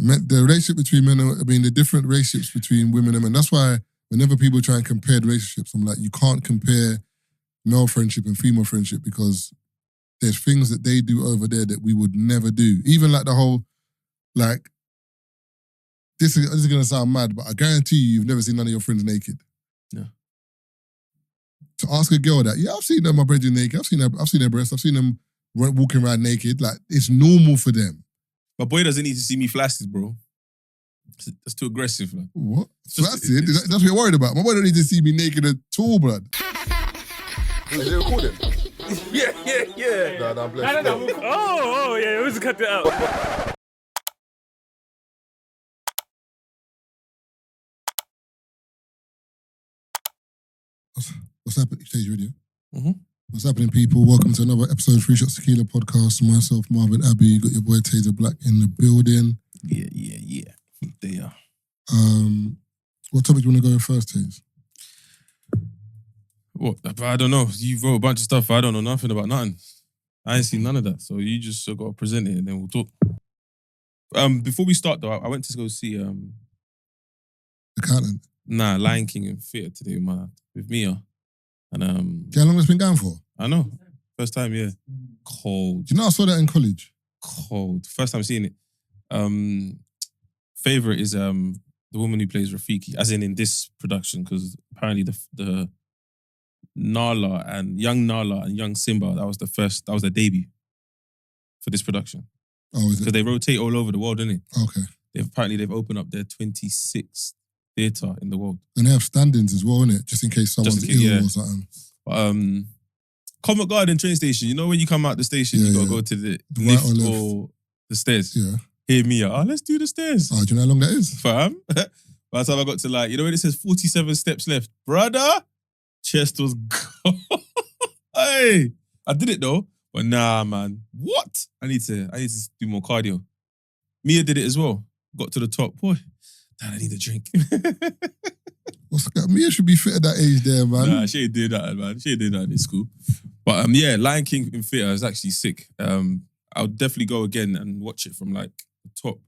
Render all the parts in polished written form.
The relationship between men, the different relationships between women and men. That's why whenever people try and compare relationships, I'm like, you can't compare male friendship and female friendship because there's things that they do over there that we would never do. Even like the whole, like, this is going to sound mad, but I guarantee you've never seen none of your friends naked. Yeah. To ask a girl that, yeah, I've seen my brethren naked, I've seen their breasts, I've seen them walking around naked. Like, it's normal for them. My boy doesn't need to see me flaccid, bro. That's too aggressive, man. What? Flaccid? That's what you're worried about. My boy don't need to see me naked at all, blood. Is it recording? Yeah. No, bless you. Oh, yeah, we just cut it out. What's happening? Tazer Radio. Mm-hmm. What's happening, people? Welcome to another episode of Free Shots Tequila podcast. Myself, Marvin Abbey. You got your boy Tazer Black in the building. Yeah. They are. What topic do you want to go with first, Taze? What? I don't know. You wrote a bunch of stuff. I don't know nothing about nothing. I ain't seen none of that. So you just got to present it and then we'll talk. Before we start though, I went to go see Accountant. Lion King in theatre today with Mia. And how long has it been going for? I know. First time, yeah. Cold. Do you know I saw that in college? Cold. First time seeing it. Favorite is the woman who plays Rafiki, as in this production, because apparently the young Nala and young Simba, that was their debut for this production. Oh, is it? Because they rotate all over the world, innit? Okay. They've opened up their 26th theatre in the world. And they have stand-ins as well, innit? Just in case someone's ill or something. But, Covent Garden train station, you know when you come out the station, you gotta go to the lift or the stairs? Yeah. Hear me out. Let's do the stairs. Oh, do you know how long that is? Fam. By the time I got to when it says 47 steps left, brother, chest was gone. Hey, I did it though, but nah, man. What? I need to do more cardio. Mia did it as well. Got to the top. Boy, Dad, I need a drink. What's that? Mia should be fit at that age there, man. Nah, she ain't did that, man. She ain't did that in school. But Lion King in theatre is actually sick. I'll definitely go again and watch it from like the top.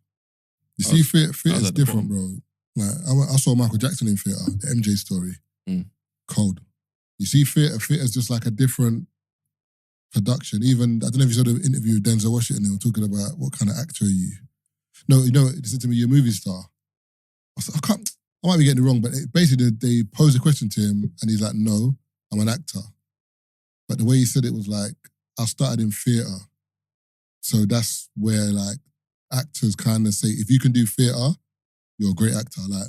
You see, theatre's different, bro. Like I saw Michael Jackson in theatre, the MJ story. Cold. You see, theatre's just like a different production. Even I don't know if you saw the interview with Denzel Washington. They were talking about what kind of actor are you. No, listen to me. You're a movie star. I might be getting it wrong, but basically they posed a question to him and he's like, no, I'm an actor. But the way he said it was like, I started in theatre. So that's where like actors kind of say, if you can do theatre, you're a great actor. Like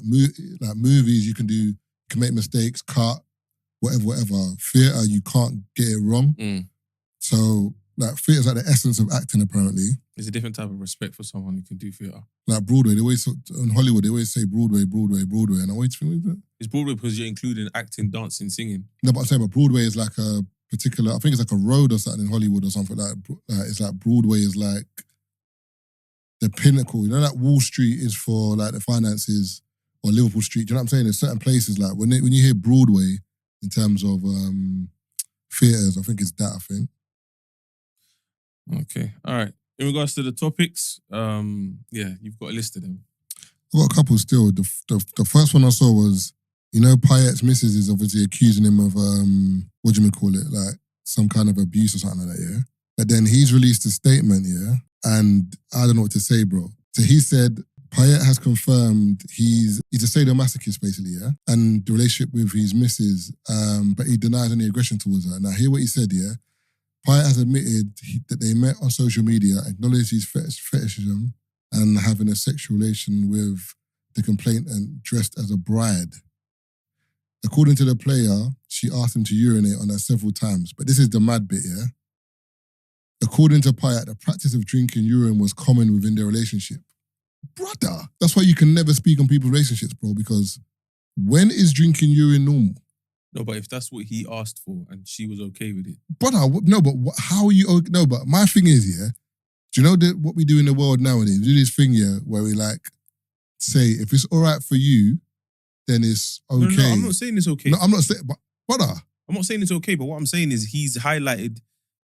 movies, you can make mistakes, cut, whatever. Theatre, you can't get it wrong. So like theatre's like the essence of acting apparently. There's a different type of respect for someone who can do theatre. Like Broadway, in Hollywood, they always say Broadway. And I always think, what is that? It's Broadway because you're including acting, dancing, singing. No, but I'm saying, but Broadway is like a particular, I think it's like a road or something in Hollywood or something like it's like Broadway is like the pinnacle. You know, like Wall Street is for like the finances, or Liverpool Street. Do you know what I'm saying? There's certain places like when you hear Broadway in terms of theatres, I think it's that, I think. Okay, all right. In regards to the topics, you've got a list of them. I've got a couple still. The first one I saw was, Payet's missus is obviously accusing him of, like some kind of abuse or something like that, yeah? But then he's released a statement, yeah? And I don't know what to say, bro. So he said, Payet has confirmed he's a Sadomasochist, basically, yeah? And the relationship with his missus, but he denies any aggression towards her. Now, hear what he said, yeah? Payet has admitted that they met on social media, acknowledged his fetishism and having a sexual relation with the complainant dressed as a bride. According to the player, she asked him to urinate on her several times. But this is the mad bit, yeah? According to Payet, the practice of drinking urine was common within their relationship. Brother, that's why you can never speak on people's relationships, bro, because when is drinking urine normal? No, but if that's what he asked for and she was okay with it. Brother, no, but how are you... No, but my thing is, yeah, do you know what we do in the world nowadays? We do this thing, yeah, where we like say, if it's all right for you, then it's okay. No, I'm not saying it's okay. No, I'm not saying... But, brother... I'm not saying it's okay, but what I'm saying is he's highlighted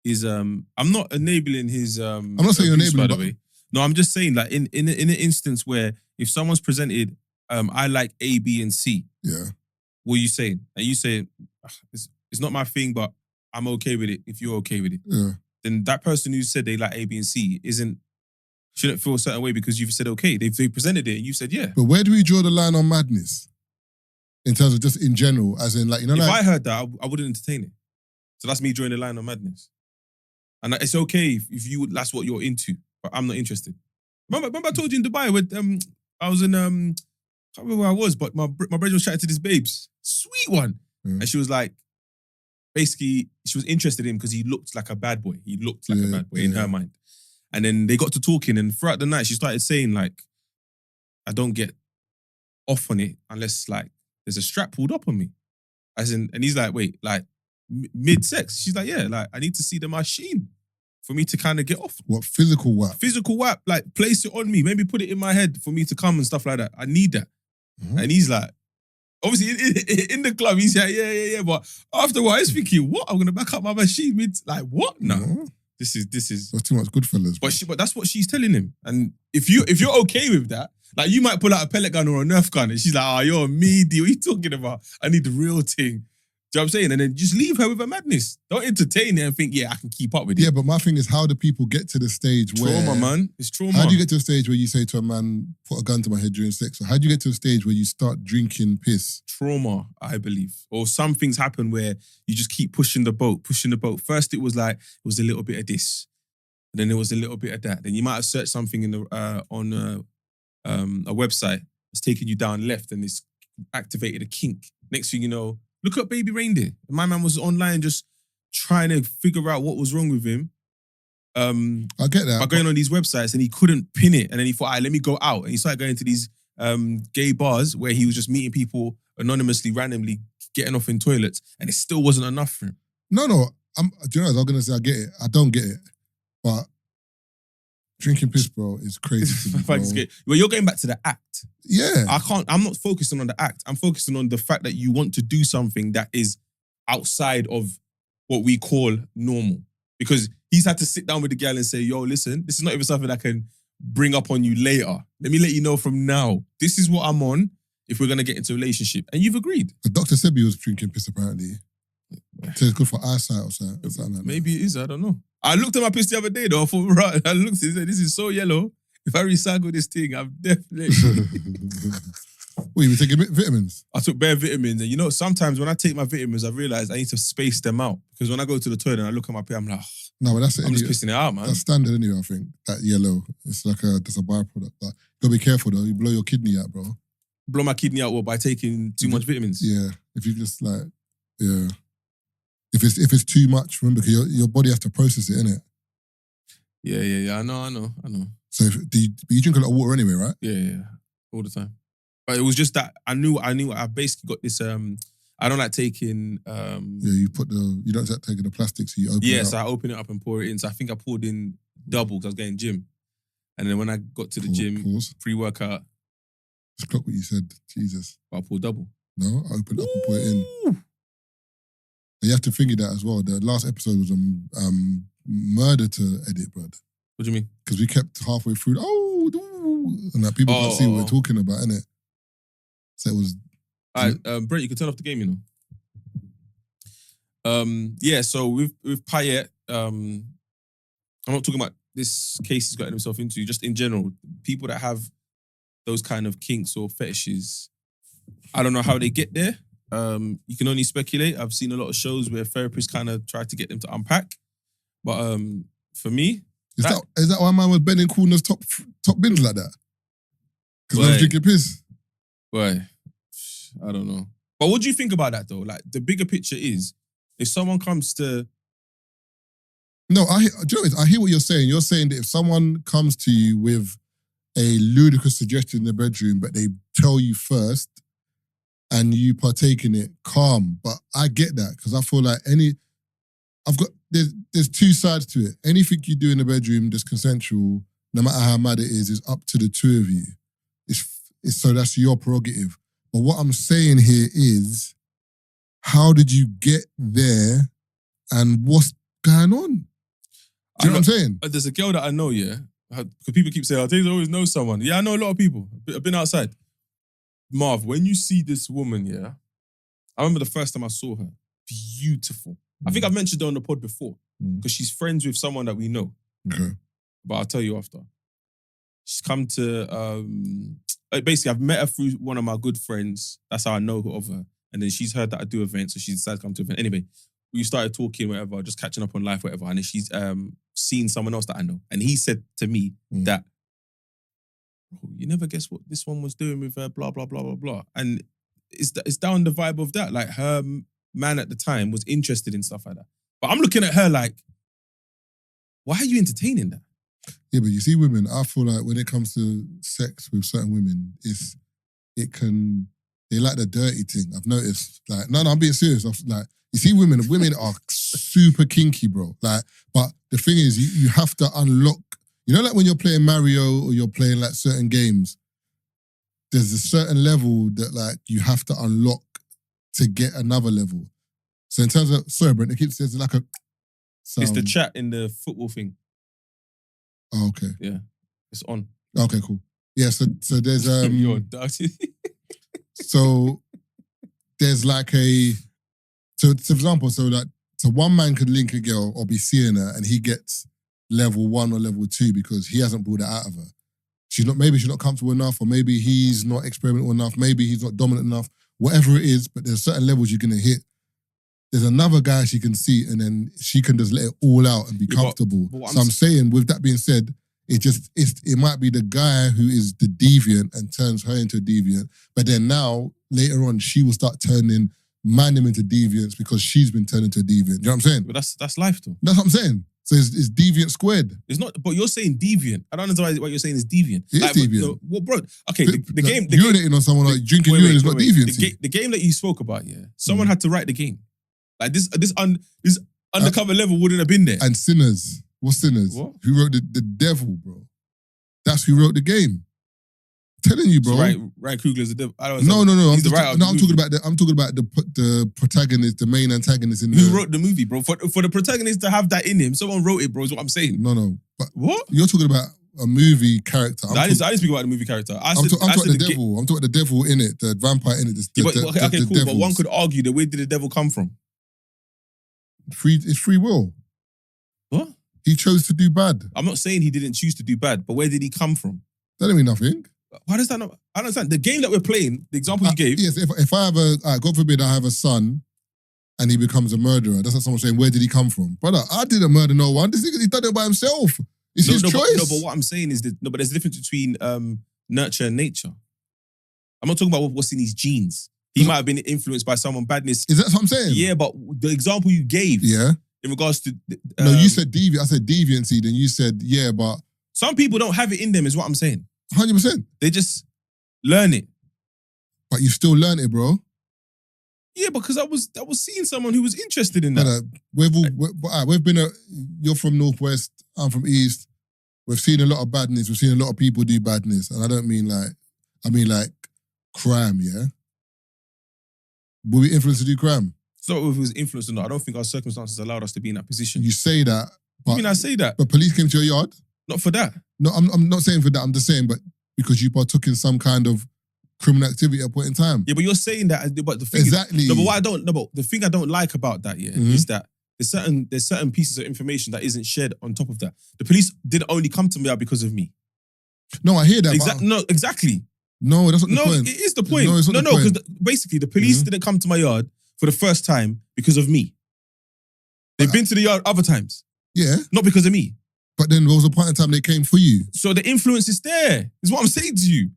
his... I'm not enabling his... I'm not saying you're enabling, by the way. No, I'm just saying, like, in an instance where if someone's presented, I like A, B, and C, Yeah. what are you saying? And you say, it's not my thing, but I'm okay with it if you're okay with it. Yeah. Then that person who said they like A, B, and C shouldn't feel a certain way because you've said okay. They presented it and you said yeah. But where do we draw the line on madness? In terms of just in general, as in, like, you know, If like, I heard that, I wouldn't entertain it. So that's me drawing the line on madness. And it's okay if that's what you're into, but I'm not interested. Remember I told you in Dubai where I was in, I can't remember where I was, but my brother was chatting to this babes, sweet one. And she was like, basically, she was interested in him because he looked like a bad boy. He looked like a bad boy in her mind. And then they got to talking, and throughout the night, she started saying, like, I don't get off on it unless, like, there's a strap pulled up on me. And he's like, wait, like, mid-sex? She's like, yeah, like, I need to see the machine for me to kind of get off. What, physical whap? Physical whap, like, place it on me, maybe put it in my head for me to come and stuff like that. I need that. Mm-hmm. And he's like, obviously, in the club, he's like, yeah. But after a while, he's thinking, what? I'm going to back up my machine like, what? No. Mm-hmm. This is. That's too much Goodfellas. But that's what she's telling him. And if you're okay with that, like, you might pull out a pellet gun or a Nerf gun, and she's like, you're a meaty. What are you talking about? I need the real thing. Do you know what I'm saying? And then just leave her with her madness. Don't entertain her and think, yeah, I can keep up with it. Yeah, but my thing is, how do people get to the stage where... Trauma, man. It's trauma. How do you get to a stage where you say to a man, put a gun to my head during sex? Or how do you get to a stage where you start drinking piss? Trauma, I believe. Or some things happen where you just keep pushing the boat. First, it was a little bit of this. And then there was a little bit of that. Then you might have searched something on a website that's taking you down left and it's activated a kink. Next thing you know, look at Baby Reindeer. My man was online just trying to figure out what was wrong with him. I get that. By going on these websites and he couldn't pin it. And then he thought, all right, let me go out. And he started going to these gay bars where he was just meeting people anonymously, randomly, getting off in toilets. And it still wasn't enough for him. No. Do you know what I was going to say? I get it. I don't get it. But drinking piss, bro, is crazy to me, bro. Well, you're going back to the act. Yeah. I'm not focusing on the act. I'm focusing on the fact that you want to do something that is outside of what we call normal. Because he's had to sit down with the girl and say, yo, listen, this is not even something I can bring up on you later. Let me let you know from now. This is what I'm on if we're going to get into a relationship. And you've agreed. The doctor said he was drinking piss, apparently. So it's good for eyesight or something like that. Maybe it is, I don't know. I looked at my piss the other day though. I looked and said, this is so yellow. If I recycle this thing, I'm definitely... What, you were taking vitamins? I took bare vitamins. And you know, sometimes when I take my vitamins, I realise I need to space them out. Because when I go to the toilet and I look at my piss, I'm like, no, but that's it. I'm just pissing it out, man. That's standard anyway, I think. That yellow. It's like that's a byproduct. But you gotta be careful though. You blow your kidney out, bro. Blow my kidney out by taking too much vitamins? Yeah. If you just like, yeah. If it's too much, remember, because your body has to process it, innit? Yeah. I know. So you drink a lot of water anyway, right? Yeah. All the time. But it was just that I knew I basically got this, I don't like taking... yeah, you don't like taking the plastic, so you open it up. So I open it up and pour it in. So I think I poured in double because I was going gym. And then when I got to the gym, pre-workout... Just clock what you said, Jesus. I poured double. No, I opened it up and pour it in. And you have to figure that as well. The last episode was a murder to edit, bro. What do you mean? Because we kept halfway through, and that people can't see what we're talking about, innit? So it was... All right, Brett, you can turn off the game, you know. Yeah, so with Payet, I'm not talking about this case he's gotten himself into, just in general, people that have those kind of kinks or fetishes, I don't know how they get there. You can only speculate. I've seen a lot of shows where therapists kind of try to get them to unpack. But for me... Is that why man was bending corners top bins like that? Because I was drinking piss? Why? I don't know. But what do you think about that though? Like, the bigger picture is, if someone comes to... No, I hear what you're saying. You're saying that if someone comes to you with a ludicrous suggestion in the bedroom, but they tell you first and you partake in it, calm. But I get that because I feel like there's two sides to it. Anything you do in the bedroom that's consensual, no matter how mad it is up to the two of you. So that's your prerogative. But what I'm saying here is, how did you get there and what's going on? Do you know what I'm saying? There's a girl that I know, yeah. Because people keep saying, oh, Taser always knows someone. Yeah, I know a lot of people. I've been outside. Marv, when you see this woman, yeah, I remember the first time I saw her. Beautiful. I think I've mentioned her on the pod before because she's friends with someone that we know. Okay. But I'll tell you after. She's come to, basically, I've met her through one of my good friends. That's how I know of her. And then she's heard that I do events, so she decided to come to an event. Anyway, we started talking, whatever, just catching up on life, whatever. And then she's seen someone else that I know. And he said to me that, bro, you never guess what this one was doing with her, blah, blah, blah, blah, blah. And it's down the vibe of that. Like, her man at the time was interested in stuff like that. But I'm looking at her like, why are you entertaining that? Yeah, but you see women, I feel like when it comes to sex with certain women, they like the dirty thing. I've noticed. Like, no, I'm being serious. Like, you see women are super kinky, bro. Like, but the thing is, you have to unlock, you know, like when you're playing Mario or you're playing like certain games, there's a certain level that like you have to unlock to get another level. So in terms of, sorry, Brent, it keeps saying like a sound. It's the chat in the football thing. Oh, okay. Yeah, it's on. Okay, cool. Yeah, so there's You're dirty. so there's like so for example, so one man could link a girl or be seeing her and he gets level 1 or level 2 because he hasn't brought it out of her. Maybe she's not comfortable enough, or maybe he's not experimental enough, maybe he's not dominant enough, whatever it is, but there's certain levels you're gonna hit. There's another guy she can see and then she can just let it all out and be comfortable. But I'm saying, with that being said, it might be the guy who is the deviant and turns her into a deviant, but then now, later on, she will start turning him into deviants because she's been turned into a deviant. You know what I'm saying? But that's life though. That's what I'm saying. So it's deviant squared. It's not, but you're saying deviant. I don't understand what you're saying is deviant. It is deviant. Well, bro, okay, the game... urinating on someone like drinking urine is not deviancy. The game that you spoke about, yeah, someone had to write the game. Like this undercover level wouldn't have been there. And sinners. What sinners? What? Who wrote the devil, bro? That's who wrote the game. I'm telling you, bro. So Ryan Coogler's the devil. No. He's the writer of the movie. I'm talking about the protagonist, the main antagonist in Who wrote the movie, bro? For the protagonist to have that in him, someone wrote it, bro, is what I'm saying. No. But what? You're talking about a movie character. I didn't speak about the movie character. I'm talking about the devil. I'm talking about the devil in it, the vampire in it. Okay, cool. But one could argue that where did the devil come from? It's free will. What? He chose to do bad. I'm not saying he didn't choose to do bad, but where did he come from? That don't mean nothing. Why does that not? I don't understand. The game that we're playing, the example you gave. Yes, if I have God forbid, I have a son and he becomes a murderer. That's not someone saying, where did he come from? Brother, I didn't murder no one. He done it by himself. It's his choice. But what I'm saying is but there's a difference between nurture and nature. I'm not talking about what's in his genes. He might have been influenced by someone badness. Is that what I'm saying? Yeah, but the example you gave in regards to... no, you said deviant. I said deviancy. Then you said, yeah, but... Some people don't have it in them is what I'm saying. 100%. They just learn it. But you still learn it, bro. Yeah, because I was seeing someone who was interested in that. We've been you're from Northwest, I'm from East. We've seen a lot of badness. We've seen a lot of people do badness. And I don't mean like crime, yeah? Were we influenced to do crime? So if it was influenced or not, I don't think our circumstances allowed us to be in that position. You say that, but... I mean, I say that. But police came to your yard? Not for that. No, I'm not saying for that. I'm just saying, but because you partook in some kind of criminal activity at a point in time. Yeah, but you're saying that, but the thing exactly. But the thing I don't like about that, is that there's certain pieces of information that isn't shared on top of that. The police didn't only come to me out because of me. No, I hear that. Exactly. No, that's not the point. No, it is the point. No, it's not the point. Because basically the police didn't come to my yard for the first time because of me. They've been to the yard other times. Yeah. Not because of me. But then there was a point in time they came for you. So the influence is there, is what I'm saying to you.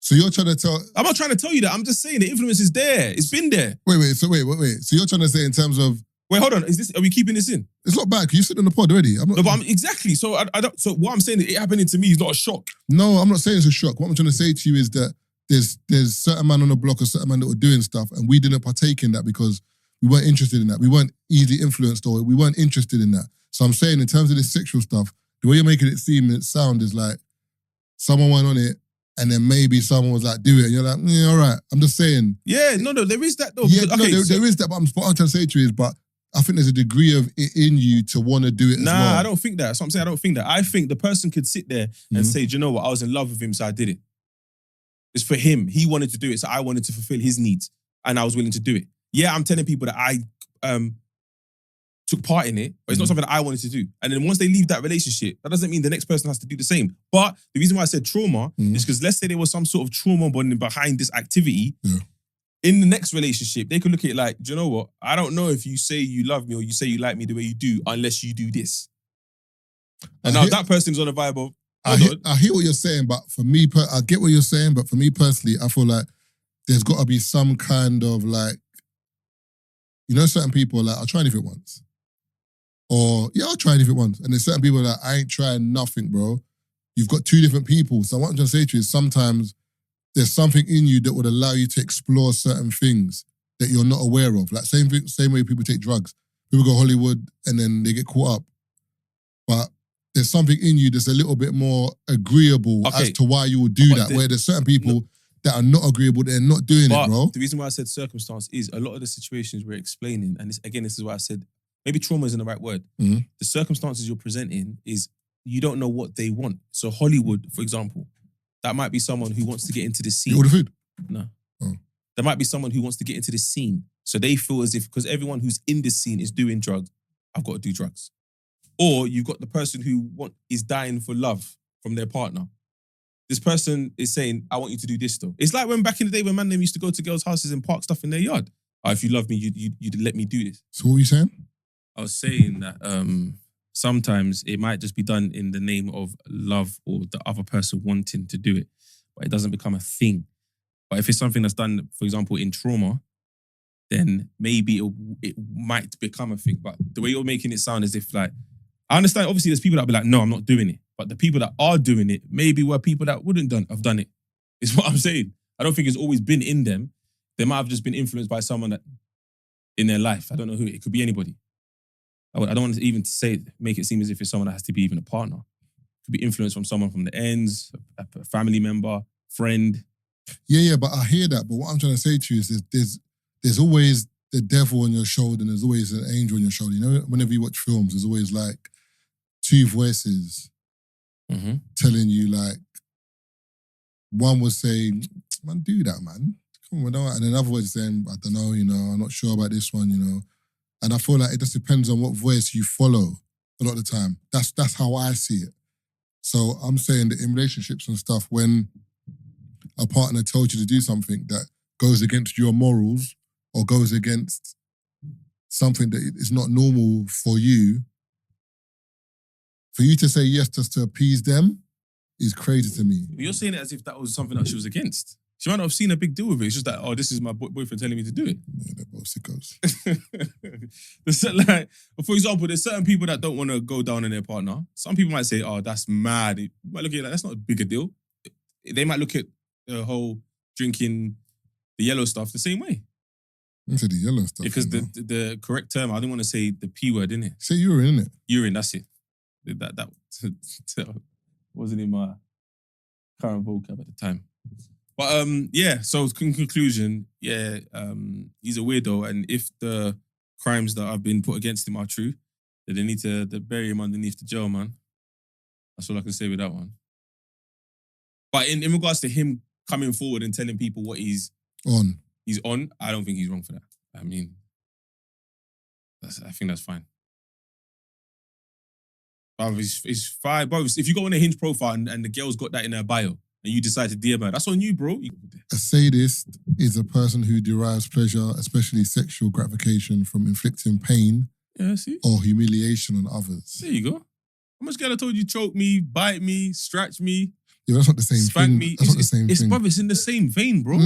So you're trying to tell... I'm not trying to tell you that. I'm just saying the influence is there. It's been there. Wait. So you're trying to say in terms of... Wait, hold on. Are we keeping this in? It's not bad. You sit on the pod already. Exactly. So I don't. So what I'm saying is it happening to me is not a shock. No, I'm not saying it's a shock. What I'm trying to say to you is that there's certain man on the block or certain man that were doing stuff and we didn't partake in that because we weren't interested in that. We weren't easily influenced or we weren't interested in that. So I'm saying in terms of this sexual stuff, the way you're making it sound is like someone went on it and then maybe someone was like, do it. And you're like, yeah, all right. I'm just saying. Yeah, no, there is that though. Yeah, there is that. But what I'm trying to say to you is, but I think there's a degree of it in you to want to do it as well. Nah, I don't think that. That's what I'm saying. I don't think that. I think the person could sit there and say, do you know what? I was in love with him, so I did it. It's for him. He wanted to do it, so I wanted to fulfill his needs, and I was willing to do it. Yeah, I'm telling people that I took part in it, but it's not something that I wanted to do. And then once they leave that relationship, that doesn't mean the next person has to do the same. But the reason why I said trauma is because let's say there was some sort of trauma bonding behind this activity. Yeah. In the next relationship, they could look at it like, do you know what? I don't know if you say you love me or you say you like me the way you do unless you do this. And now that person's on a vibe of, I hear what you're saying, but for me, I get what you're saying, but for me personally, I feel like there's got to be some kind of like, you know, certain people are like, I'll try anything once. Or, yeah, I'll try anything once. And there's certain people that I ain't trying nothing, bro. You've got two different people. So what I'm trying to say to you is sometimes there's something in you that would allow you to explore certain things that you're not aware of. Like same way people take drugs. People go to Hollywood and then they get caught up. But there's something in you that's a little bit more agreeable as to why you would do that. Where there's certain people that are not agreeable, they're not doing it, bro. The reason why I said circumstance is a lot of the situations we're explaining, and this is why I said maybe trauma isn't the right word. The circumstances you're presenting is you don't know what they want. So Hollywood, for example, that might be someone who wants to get into the scene. You order food? No. Oh. There might be someone who wants to get into the scene. So they feel as if, because everyone who's in this scene is doing drugs, I've got to do drugs. Or you've got the person who is dying for love from their partner. This person is saying, I want you to do this though. It's like when back in the day when man them used to go to girls' houses and park stuff in their yard. If you love me, you'd let me do this. So what were you saying? I was saying that sometimes it might just be done in the name of love or the other person wanting to do it, but it doesn't become a thing. But if it's something that's done, for example, in trauma, then maybe it might become a thing. But the way you're making it sound as if like, I understand, obviously there's people that be like, no, I'm not doing it. But the people that are doing it maybe were people that wouldn't have done it. Is what I'm saying. I don't think it's always been in them. They might have just been influenced by someone that in their life. I don't know who. It could be anybody. I don't want to even make it seem as if it's someone that has to be even a partner. It could be influenced from someone from the ends, a family member, friend. Yeah, but I hear that. But what I'm trying to say to you is there's always the devil on your shoulder and there's always an angel on your shoulder. You know, whenever you watch films, there's always like two voices telling you like, one was saying, man, do that, man. Come on, and another voice is saying, I don't know, you know, I'm not sure about this one, you know. And I feel like it just depends on what voice you follow a lot of the time. That's how I see it. So I'm saying that in relationships and stuff, when a partner tells you to do something that goes against your morals or goes against something that is not normal for you to say yes just to appease them is crazy to me. You're saying it as if that was something that she was against. She might not have seen a big deal with it. It's just that, oh, this is my boyfriend telling me to do it. Yeah, they're both sickos. For example, there's certain people that don't want to go down on their partner. Some people might say, oh, that's mad. You might look at it like, that's not a bigger deal. They might look at the whole drinking the yellow stuff the same way. You said the yellow stuff. Because the correct term, I didn't want to say the P word, innit? Say urine, innit? Urine, that's it. That wasn't in my current vocab at the time. But yeah, so in conclusion, yeah, he's a weirdo, and if the crimes that have been put against him are true, then they need to bury him underneath the jail, man. That's all I can say with that one. But in regards to him coming forward and telling people what he's on, I don't think he's wrong for that. I mean, I think that's fine. But it's fine. Bro, if you go on a Hinge profile and the girl's got that in her bio, and you decide to DM her, that's on you, bro. A sadist is a person who derives pleasure, especially sexual gratification, from inflicting pain or humiliation on others. There you go. How much girl I told you choke me, bite me, scratch me? Yeah, that's not the same spank thing. Me. That's not the same thing. Brother, it's in the same vein, bro.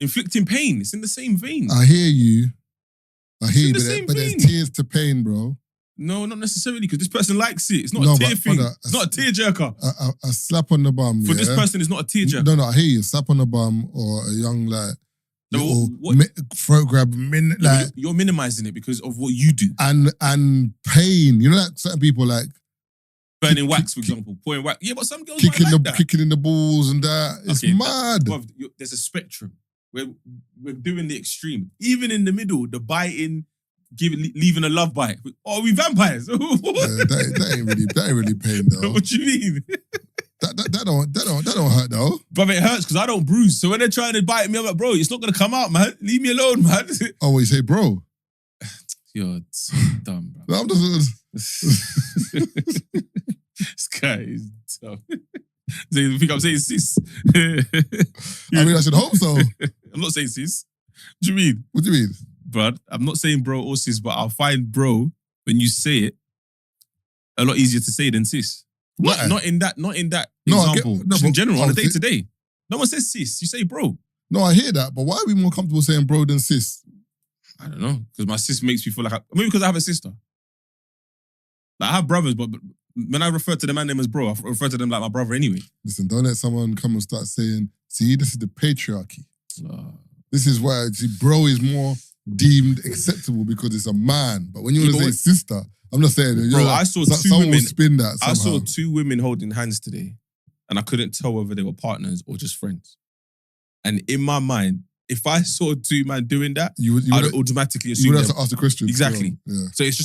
Inflicting pain, it's in the same vein. I hear you, but there's tears to pain, bro. No, not necessarily, because this person likes it. It's not a tear thing. It's not a tear jerker. A slap on the bum. For this person, it's not a tear jerker. No, I hear you. A slap on the bum or a young like throat grab. You're minimizing it because of what you do. And pain. You know, like certain people like burning wax, for example, pouring wax. Yeah, but some girls kicking like that. Kicking in the balls and that. It's mad. There's a spectrum. We're doing the extreme. Even in the middle, the biting, leaving a love bite. Oh, we vampires. That ain't really pain though. What do you mean? That don't hurt though. But it hurts because I don't bruise. So when they're trying to bite me, I'm like, bro, it's not gonna come out, man. Leave me alone, man. Oh, you say, bro? You're so dumb, bro. I'm just. This guy is dumb. So you think I'm saying sis? I mean, I should hope so. I'm not saying sis. What do you mean? What do you mean? Bro, I'm not saying bro or sis, but I'll find bro when you say it a lot easier to say than sis. Not in that example. Just in general, on a day to day. No one says sis. You say bro. No, I hear that, but why are we more comfortable saying bro than sis? I don't know, because my sis makes me feel like maybe because I have a sister. Like I have brothers, but when I refer to the man name as bro, I refer to them like my brother anyway. Listen, don't let someone come and start saying, see, this is the patriarchy. This is why, see, bro is more deemed acceptable because it's a man. But when you want to say sister, I'm not saying that. Bro, like, I saw two someone women. will spin that somehow. I saw two women holding hands today, and I couldn't tell whether they were partners or just friends. And in my mind, if I saw two men doing that, I'd automatically assume you would have to ask the question. Exactly. Yeah. So it's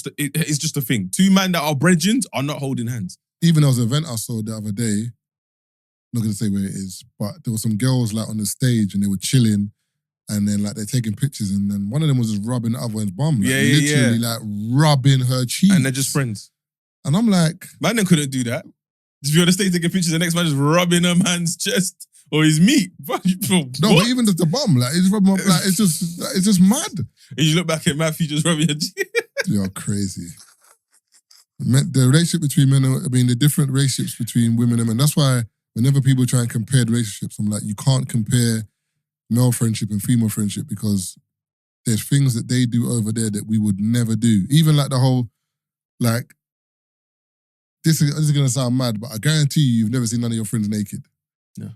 just a thing. Two men that are brethren are not holding hands. Even there was an event I saw the other day. I'm not going to say where it is, but there were some girls like on the stage and they were chilling, and then like they're taking pictures, and then one of them was just rubbing the other one's bum, like, literally like rubbing her cheek, and they're just friends. And I'm like, man, them couldn't do that. Just be on the stage taking pictures, the next man just rubbing a man's chest or his meat. No, but even just the bum, like it's rubbing up, like it's just mad. And you look back at Matthew just rubbing your cheek. You're crazy. The relationship between men, the different relationships between women and men. That's why whenever people try and compare relationships, I'm like, you can't compare male friendship and female friendship because there's things that they do over there that we would never do. Even like the whole, like, this is going to sound mad, but I guarantee you've never seen none of your friends naked. No.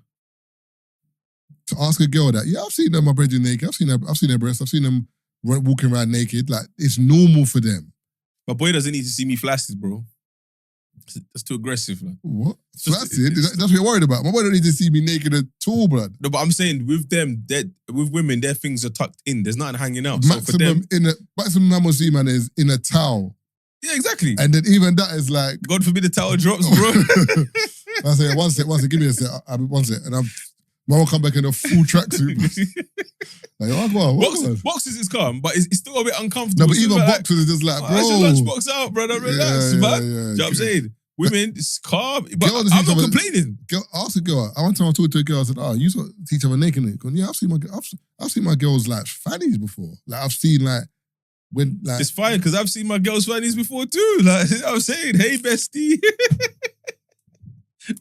To ask a girl that, yeah, I've seen them, my brethren naked. I've seen their breasts. I've seen them walking around naked. Like, it's normal for them. My boy doesn't need to see me flaccid, bro. That's too aggressive, man. What? Flaccid? That's what you're worried about. My boy don't need to see me naked at all, blood. No, but I'm saying with them, with women, their things are tucked in. There's nothing hanging out. Maximum man will see, man, is in a towel. Yeah, exactly. And then even that is like, God forbid the towel drops, bro. I say, one sec, give me a sec. One sec. And Mum will come back in a full tracksuit. Like, boxes is calm, but it's still a bit uncomfortable. No, but even boxes is just like, bro. I should lunchbox out, brother. Relax, man. Yeah, Do you know what I'm saying? Women, it's calm. But Girls I'm not complaining. Ask a girl. I one time I talked to a girl, I said, you saw each other naked. Yeah, I've seen my girls like fannies before. Like, I've seen like, when like. It's fine, because I've seen my girls fannies before too. Like, I was saying, hey, bestie.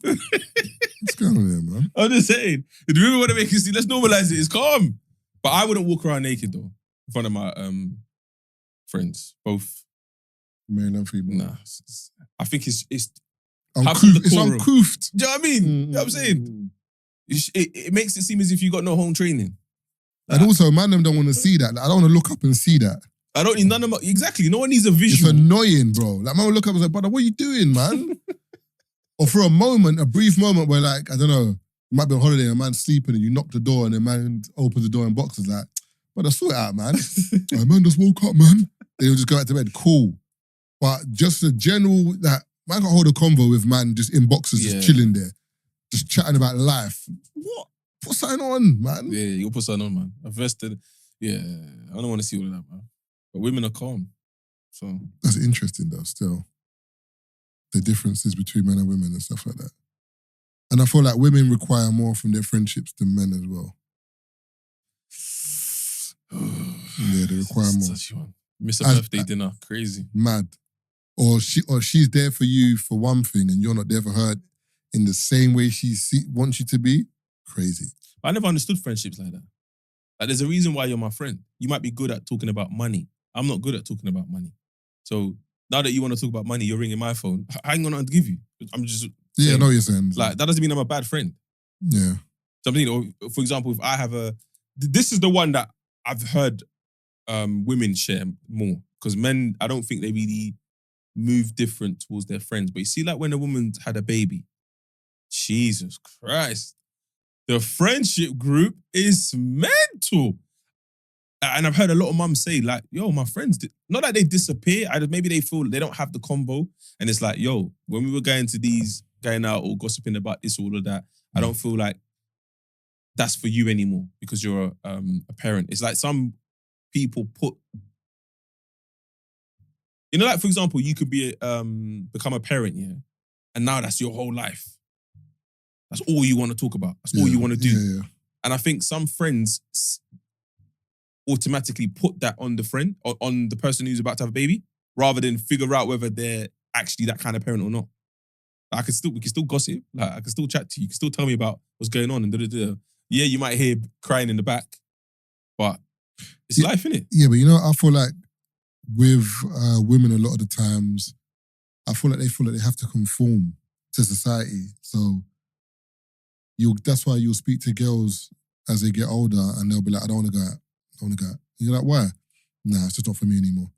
What's going on here, man? I'm just saying, if you really want to make it see, let's normalize it. It's calm. But I wouldn't walk around naked though, in front of my friends, both male and female. Nah, I think it's uncouth. It's uncouth. Do you know what I mean? You know what I'm saying? It makes it seem as if you got no home training. Like, and also, man, them don't want to see that. Like, I don't want to look up and see that. I don't need none of my, exactly. No one needs a visual. It's annoying, bro. Like, man will look up and say, brother, what are you doing, man? Or for a brief moment where, like, I don't know, you might be on holiday and a man's sleeping and you knock the door and the man opens the door in boxes like, brother, sort it out, man. Like, man just woke up, man. Then he'll just go back to bed. Cool. But just a general, like, man can hold a convo with man just in boxes, just chilling there, just chatting about life. What? Put something on, man. Yeah, you'll put something on, man. I've vested. Yeah, I don't want to see all of that, man. But women are calm. So that's interesting, though, still. The differences between men and women and stuff like that. And I feel like women require more from their friendships than men as well. Yeah, they require more. Miss a birthday dinner, crazy. Mad. Or she's there for you for one thing and you're not there for her in the same way she wants you to be. Crazy. I never understood friendships like that. Like, there's a reason why you're my friend. You might be good at talking about money. I'm not good at talking about money. So now that you want to talk about money, you're ringing my phone. I ain't gonna give you. I'm just saying, I know what you're saying. Like, that doesn't mean I'm a bad friend. Yeah. Something, for example, if I have this is the one that I've heard women share more, because men, I don't think they really move different towards their friends. But you see, like when a woman had a baby, Jesus Christ, the friendship group is mental. And I've heard a lot of mums say, like, yo, my friends, not that they disappear, maybe they feel they don't have the convo. And it's like, yo, when we were going out or gossiping about this, all of that, I don't feel like that's for you anymore because you're a parent. It's like some people like, for example, you could be become a parent, yeah, and now that's your whole life. That's all you want to talk about. That's all you want to do. Yeah. And I think some friends automatically put that on the friend or on the person who's about to have a baby, rather than figure out whether they're actually that kind of parent or not. Like, we can still gossip. Like, I can still chat to you. You can still tell me about what's going on and da-da-da. Yeah, you might hear crying in the back, but it's life, innit? Yeah, but I feel like with women a lot of the times, I feel like they have to conform to society. So that's why you'll speak to girls as they get older and they'll be like, I don't want to go out. And you're like, why? Nah, it's just not for me anymore.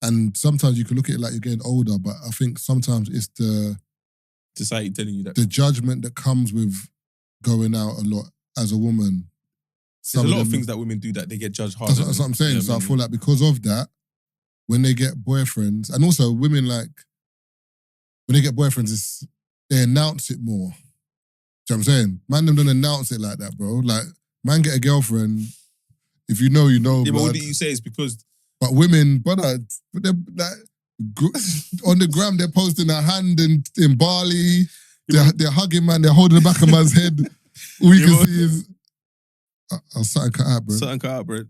And sometimes you can look at it like you're getting older, but I think sometimes it's the society telling you that. The judgment that comes with going out a lot as a woman. There's a lot of things that women do that they get judged hard. That's what I'm saying. So I feel like because of that, when they get boyfriends, and also women, like, when they get boyfriends, they announce it more. Do you know what I'm saying? Man, them don't announce it like that, bro. Like, man get a girlfriend, if you know, you know. Yeah, but what do you say is because... But women, brother, they're like, on the gram, they're posting a hand in Bali. They're hugging, man. They're holding the back of man's head. All you can see is... I'll something cut out, bro. Something cut out, bro.